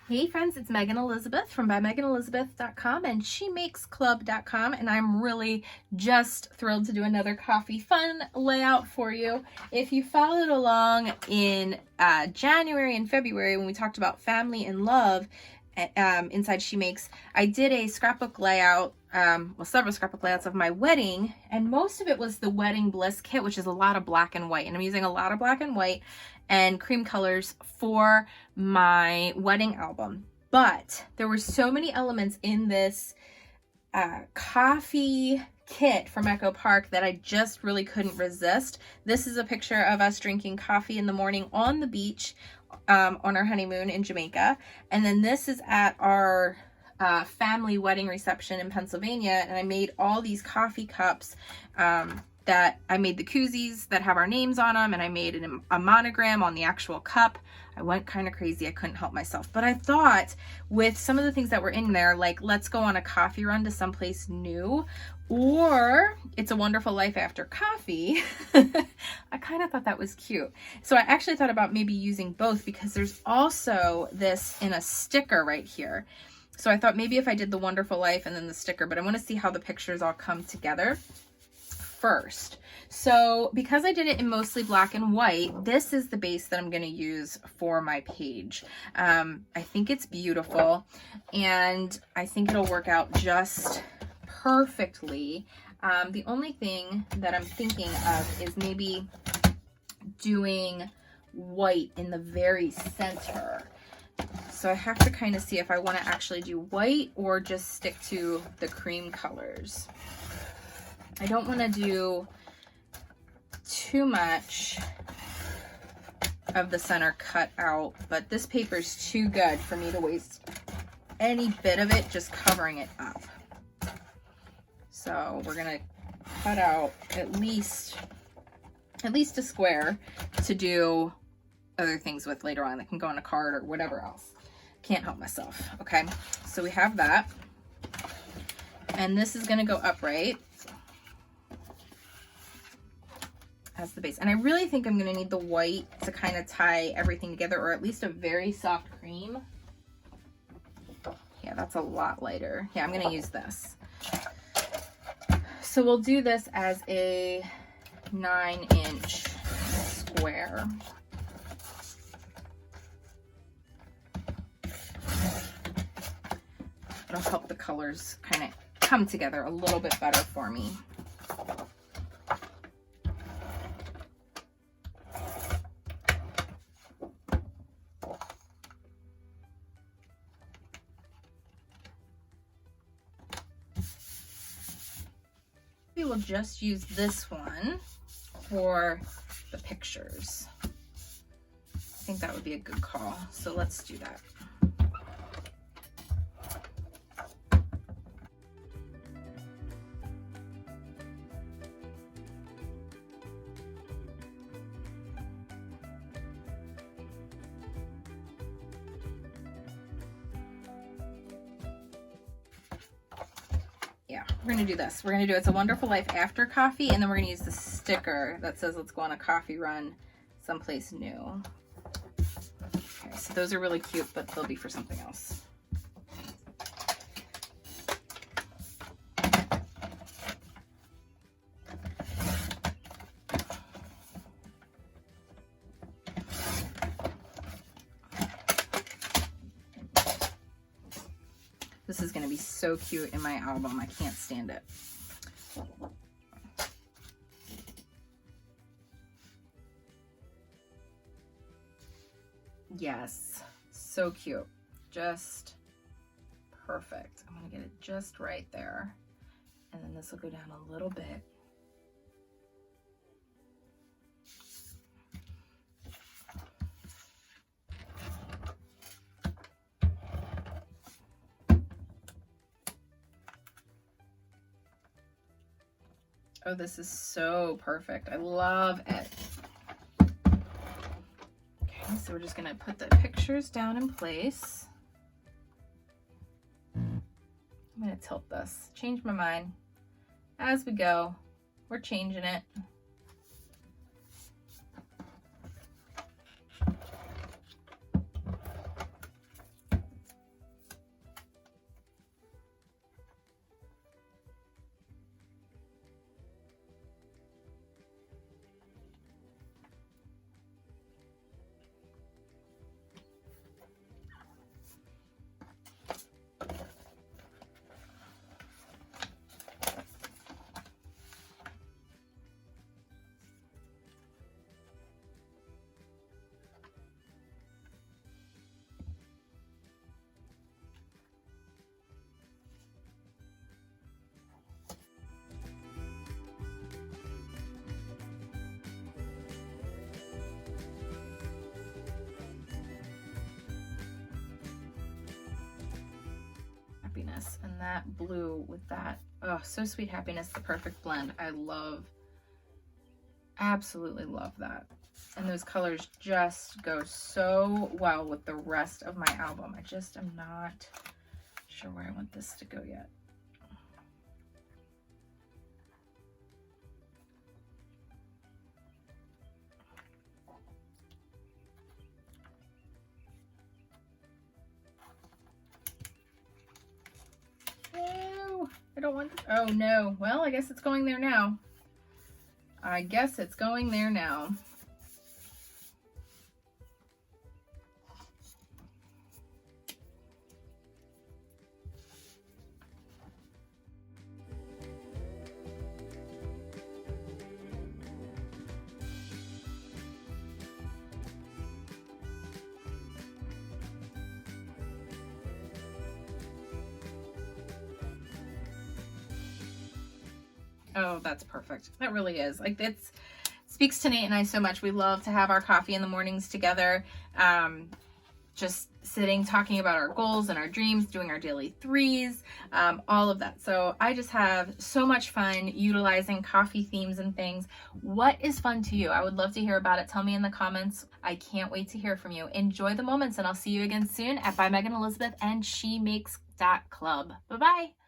Hey friends, it's Megan Elizabeth from ByMeganElizabeth.com and SheMakesClub.com, and I'm really just thrilled to do another coffee fun layout for you. If you followed along in January and February when we talked about family and love inside She Makes, I did a scrapbook layout, several scrapbook layouts of my wedding, and most of it was the Wedding Bliss kit, which is a lot of black and white, and I'm using a lot of black and white and cream colors for my wedding album. But there were so many elements in this coffee kit from Echo Park that I just really couldn't resist. This is a picture of us drinking coffee in the morning on the beach on our honeymoon in Jamaica. And then this is at our family wedding reception in Pennsylvania. And I made all these coffee cups that I made the koozies that have our names on them, and I made a monogram on the actual cup. I went kind of crazy. I couldn't help myself. But I thought with some of the things that were in there, like let's go on a coffee run to someplace new, or It's a Wonderful Life After Coffee, I kind of thought that was cute. So I actually thought about maybe using both, because there's also this in a sticker right here. So I thought maybe if I did the Wonderful Life and then the sticker, but I want to see how the pictures all come together first. So because I did it in mostly black and white, this is the base that I'm going to use for my page. I think it's beautiful, and I think it'll work out just perfectly. The only thing that I'm thinking of is maybe doing white in the very center. So I have to kind of see if I want to actually do white or just stick to the cream colors. I don't want to do too much of the center cut out, but this paper is too good for me to waste any bit of it just covering it up. So we're going to cut out at least a square to do other things with later on that can go on a card or whatever else. Can't help myself. Okay, so we have that. And this is going to go upright as the base. And I really think I'm going to need the white to kind of tie everything together, or at least a very soft cream. Yeah, that's a lot lighter. Yeah, I'm going to use this. So we'll do this as a 9-inch square. It'll help the colors kind of come together a little bit better for me. We will just use this one for the pictures. I think that would be a good call. So let's do that. Yeah, we're gonna do this. We're gonna do It's a Wonderful Life After Coffee, and then we're gonna use the sticker that says let's go on a coffee run someplace new. Okay, so those are really cute, but they'll be for something else. This is going to be so cute in my album. I can't stand it. Yes, so cute. Just perfect. I'm going to get it just right there. And then this will go down a little bit. Oh, this is so perfect. I love it. Okay, so we're just gonna put the pictures down in place. I'm gonna tilt this, change my mind. As we go, we're changing it. that blue with that. Oh, So Sweet Happiness, the perfect blend. I love, absolutely love that. And those colors just go so well with the rest of my album. I just am not sure where I want this to go yet. No, I don't want, oh no. Well, I guess it's going there now. I guess it's going there now. Oh, that's perfect. That really is. Like, it's speaks to Nate and I so much. We love to have our coffee in the mornings together. Just sitting, talking about our goals and our dreams, doing our daily threes, all of that. So I just have so much fun utilizing coffee themes and things. What is fun to you? I would love to hear about it. Tell me in the comments. I can't wait to hear from you. Enjoy the moments, and I'll see you again soon at By Megan Elizabeth and SheMakes.club. Bye-bye.